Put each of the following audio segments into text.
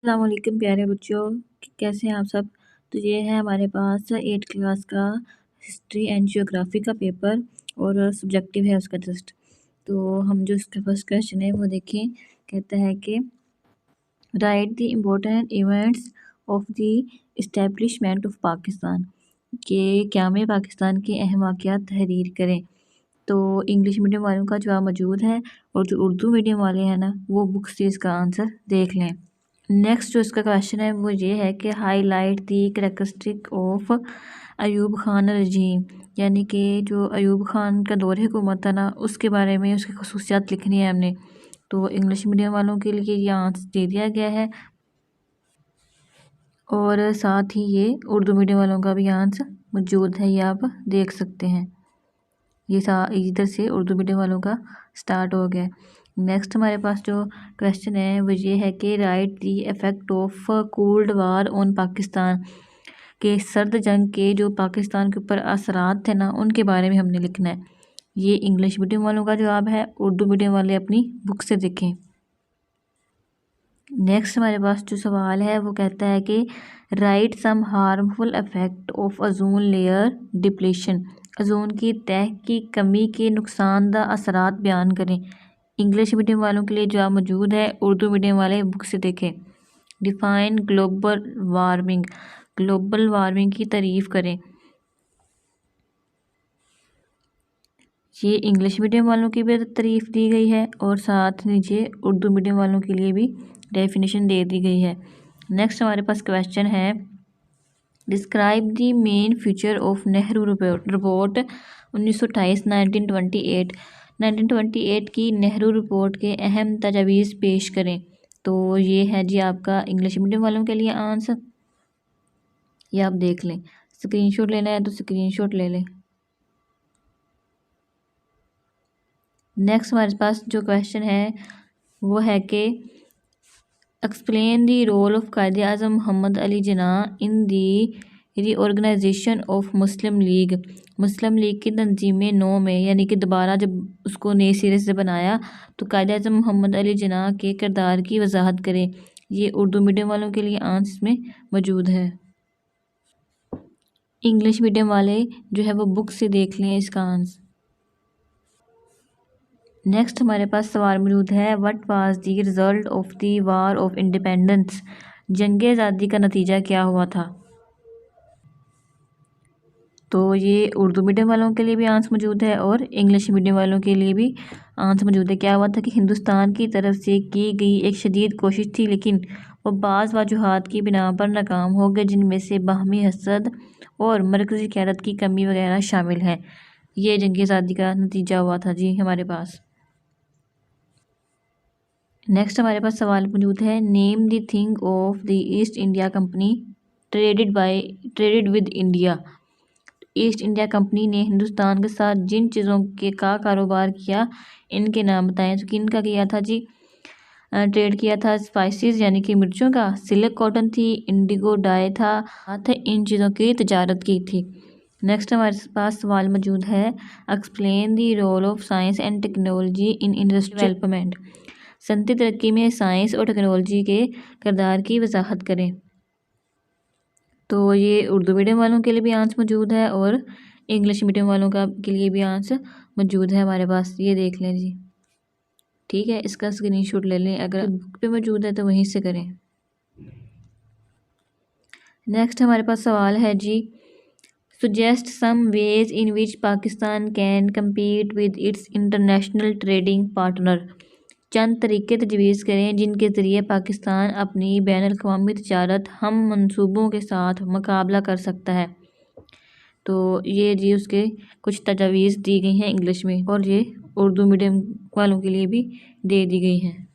अस्सलाम वालेकुम प्यारे बच्चों, कैसे हैं आप सब। तो ये है हमारे पास 8th क्लास का हिस्ट्री एंड ज्योग्राफी का पेपर और सब्जेक्टिव है उसका टेस्ट। तो हम जो इसका फर्स्ट क्वेश्चन है वो देखें। कहता है कि right the important events of the establishment of Pakistan, के क़याम पाकिस्तान के अहम वाक़यात तहरीर करें। तो इंग्लिश मीडियम वालों का जवाब मौजूद है और जो उर्दू मीडियम वाले हैं ना वो बुक से इसका आंसर देख लें। नेक्स्ट जो इसका क्वेश्चन है वो ये है कि highlight the characteristic of Ayub Khan regime, यानी कि जो अयूब खान का दौर हुकूमत था ना उसके बारे में उसकी खसूसियात लिखनी है हमने। तो इंग्लिश मीडियम वालों के लिए ये आंसर दे दिया गया है और साथ ही ये उर्दू मीडियम वालों का भी आंसर मौजूद है, ये आप देख सकते हैं। ये इधर से उर्दू मीडियम वालों का स्टार्ट हो गया। नेक्स्ट हमारे पास जो क्वेश्चन है वो ये है कि right the effect of cold war on Pakistan, के सर्द जंग के जो पाकिस्तान के ऊपर असरात थे ना उनके बारे में हमने लिखना है। ये इंग्लिश मीडियम वालों का जवाब है, उर्दू मीडियम वाले अपनी बुक से देखें। नेक्स्ट हमारे पास जो सवाल है वो कहता है कि write some harmful effect of ozone layer depletion, ozone की तह की कमी के नुकसानदा असरात बयान करें। इंग्लिश मीडियम वालों के लिए जवाब मौजूद है, उर्दू मीडियम वाले बुक से देखें। Define global warming, global warming की तारीफ़ करें। ये इंग्लिश मीडियम वालों की भी तारीफ़ दी गई है और साथ नीचे उर्दू मीडियम वालों के लिए भी डेफिनेशन दे दी गई है। नेक्स्ट हमारे पास क्वेश्चन है describe the main feature of Nehru report 1928 1928 की नेहरू रिपोर्ट के अहम तजावीज़ पेश करें। तो ये है जी आपका इंग्लिश मीडियम वालों के लिए आंसर, ये आप देख लें। स्क्रीनशॉट लेना है तो स्क्रीनशॉट ले लें। नेक्स्ट हमारे पास जो क्वेश्चन है वो है कि explain the role of Quaid-e Azam Mohammad Ali Jinnah in the reorganization of Muslim League, Muslim League की तंजीम नौ में, यानी कि दोबारा जब उसको नए सिरे से बनाया तो कायदे आज़म मोहम्मद अली जिन्ना के किरदार की वजाहत करें। ये उर्दू मीडियम वालों के लिए आंसर में मौजूद है। इंग्लिश मीडियम वाले जो है वो बुक से देख लें इसका आंसर। नेक्स्ट हमारे पास सवाल मौजूद है what was the result of the war of independence, जंग आज़ादी का नतीजा क्या हुआ था। तो ये उर्दू मीडियम वालों के लिए भी आंसर मौजूद है और इंग्लिश मीडियम वालों के लिए भी आंसर मौजूद है। क्या हुआ था कि हिंदुस्तान की तरफ से की गई एक शदीद कोशिश थी लेकिन वो बाज़ वजूहात की बिना पर नाकाम हो गए, जिनमें से बाहमी हसद और मरकज़ी क़यादत की कमी वगैरह शामिल हैं। ये जंग आज़ादी का नतीजा हुआ था जी हमारे पास। नेक्स्ट हमारे पास सवाल मौजूद है name the thing of the east India company traded with India, east India company ने हिंदुस्तान के साथ जिन चीज़ों के का कारोबार किया इनके नाम बताएं। तो किन का किया था जी ट्रेड किया था, स्पाइसेस यानी कि मिर्चों का, सिल्क कॉटन थी, इंडिगो डाई था, इन चीज़ों की तजारत की थी। नेक्स्ट हमारे पास सवाल मौजूद है explain the role of science and technology in industrial development, सनती तरक्की में साइंस और टेक्नोलॉजी के किरदार की वजाहत करें। तो ये उर्दू मीडियम वालों के लिए भी आंसर मौजूद है और इंग्लिश मीडियम वालों का के लिए भी आंसर मौजूद है हमारे पास, ये देख लें जी। ठीक है, इसका स्क्रीनशॉट ले लें, अगर बुक पे मौजूद है तो वहीं से करें। नेक्स्ट हमारे पास सवाल है जी suggest some ways in which Pakistan can compete with its international trading partner, चंद तरीके तजवीज़ करें जिनके ज़रिए पाकिस्तान अपनी बैनुल-अक़वामी तजारत हम मंसूबों के साथ मुकाबला कर सकता है। तो ये जी उसके कुछ तजवीज़ दी गई हैं इंग्लिश में और ये उर्दू मीडियम वालों के लिए भी दे दी गई हैं।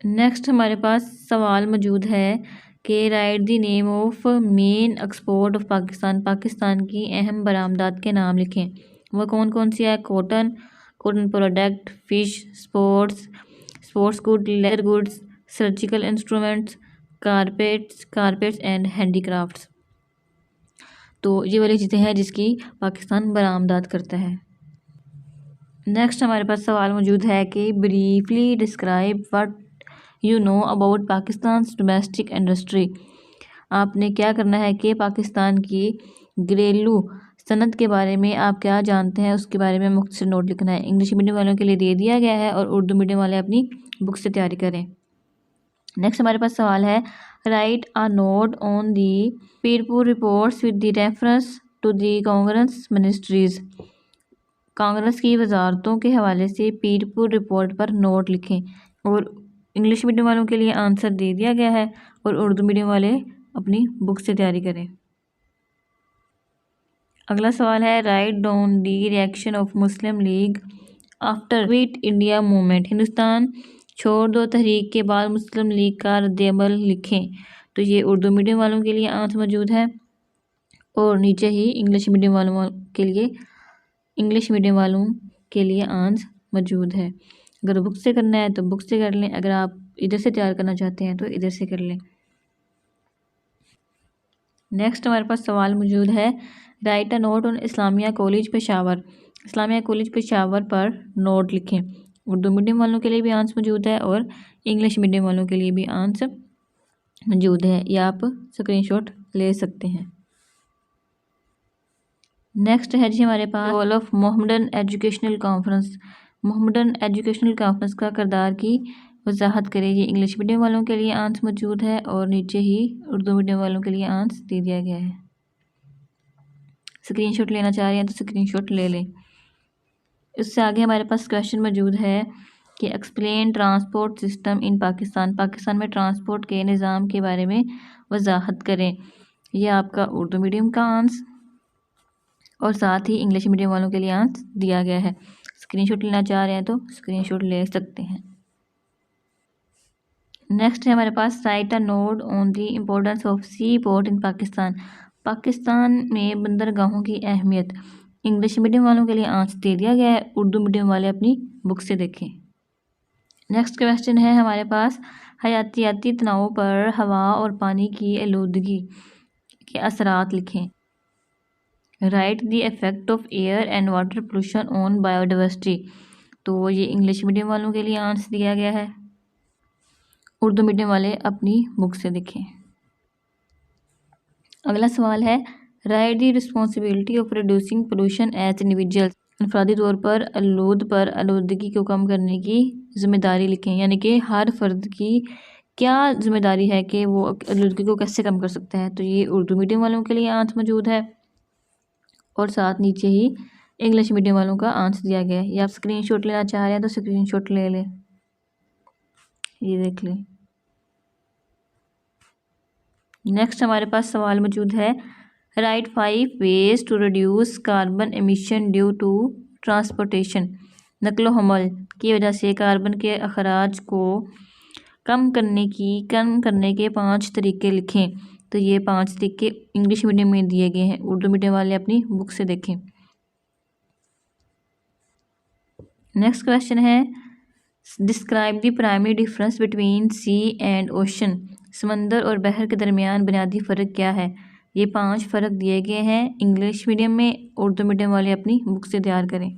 नेक्स्ट हमारे पास सवाल मौजूद है कि right the name of main export of Pakistan, Pakistan की अहम बरामदात के नाम लिखें। वह कौन कौन सी है, cotton, cotton product, fish, sports good, leather goods, surgical instruments, carpets and handicrafts. तो ये वाली चीज़ें हैं जिसकी पाकिस्तान बरामदात करता है। नेक्स्ट हमारे पास सवाल मौजूद है कि briefly describe what you know about Pakistan domestic industry. आपने क्या करना है कि पाकिस्तान की घरेलू सनत के बारे में आप क्या जानते हैं उसके बारे में मुख्तसर नोट लिखना है। इंग्लिश मीडियम वालों के लिए दे दिया गया है और उर्दू मीडियम वाले अपनी बुक से तैयारी करें। नेक्स्ट हमारे पास सवाल है, write a note on the Pirpur reports with the reference to the Congress ministries. Congress की वजारतों के हवाले से पीरपुर रिपोर्ट पर नोट लिखें। और इंग्लिश मीडियम वालों के लिए आंसर दे दिया गया है और उर्दू मीडियम वाले अपनी बुक से तैयारी करें। अगला सवाल है, write down the reaction of Muslim league after quit India movement. Hindustan छोड़ दो तहरीक के बाद मुस्लिम लीग का रद्द-ए-अमल लिखें। तो ये उर्दू मीडियम वालों के लिए आंसर मौजूद है और नीचे ही इंग्लिश मीडियम वालों के लिए आंसर मौजूद है। अगर बुक से करना है तो बुक से कर लें, अगर आप इधर से तैयार करना चाहते हैं तो इधर से कर लें। नेक्स्ट हमारे पास सवाल मौजूद है, write a note on Islamia college Peshawar. Islamia college Peshawar पर नोट लिखें। उर्दू मीडियम वालों के लिए भी आंसर मौजूद है और इंग्लिश मीडियम वालों के लिए भी आंसर मौजूद है, या आप स्क्रीनशॉट ले सकते हैं। नेक्स्ट है जी हमारे पास, role of Mohammedan Educational Conference. Mohammedan Educational Conference का किरदार की वजाहत करें। ये इंग्लिश मीडियम वालों के लिए आंसर मौजूद है और नीचे ही उर्दू मीडियम वालों के लिए आंसर दे दिया गया है। स्क्रीनशॉट लेना चाह रहे हैं तो स्क्रीनशॉट ले लें। इससे आगे हमारे पास क्वेश्चन मौजूद है कि explain transport system in Pakistan. Pakistan में ट्रांसपोर्ट के निज़ाम के बारे में वजाहत करें। यह आपका उर्दू मीडियम का आंसर और साथ ही इंग्लिश मीडियम वालों के लिए आंसर दिया गया है। स्क्रीनशॉट लेना चाह रहे हैं तो स्क्रीनशॉट ले सकते हैं। नेक्स्ट है हमारे पास, write a note on the importance of sea port in Pakistan. Pakistan में बंदरगाहों की अहमियत। इंग्लिश मीडियम वालों के लिए आंसर दे दिया गया है, उर्दू मीडियम वाले अपनी बुक से देखें। नेक्स्ट क्वेश्चन है हमारे पास, हयातियाती तनाव पर हवा और पानी की आलूदगी के असरात लिखें। Right the effect of air and water pollution on biodiversity. तो ये इंग्लिश मीडियम वालों के लिए आंसर दिया गया है, उर्दू मीडियम वाले अपनी बुक से देखें। अगला सवाल है, write the responsibility of reducing pollution as individuals. अनफरादी तौर पर आलूदगी को कम करने की जिम्मेदारी लिखें। यानी कि हर फर्द की क्या जिम्मेदारी है कि वो आलूदगी को कैसे कम कर सकता है। तो ये उर्दू मीडियम वालों के लिए आंसर मौजूद है और साथ नीचे ही इंग्लिश मीडियम वालों का आंसर दिया गया है। या आप स्क्रीनशॉट लेना चाह रहे हैं तो स्क्रीनशॉट ले लें, ये देख लें। नेक्स्ट हमारे पास सवाल मौजूद है, write 5 ways to reduce carbon emission due to transportation. नकलो हमल की वजह से कार्बन के अखराज को कम करने के 5 तरीके लिखें। तो ये 5 तरीके इंग्लिश मीडियम में दिए गए हैं, उर्दू मीडियम वाले अपनी बुक से देखें। नेक्स्ट क्वेश्चन है, describe the primary difference between sea and ocean. समंदर और बहर के दरमियान बुनियादी फ़र्क क्या है। ये 5 फ़र्क दिए गए हैं इंग्लिश मीडियम में, उर्दू मीडियम वाले अपनी बुक से तैयार करें।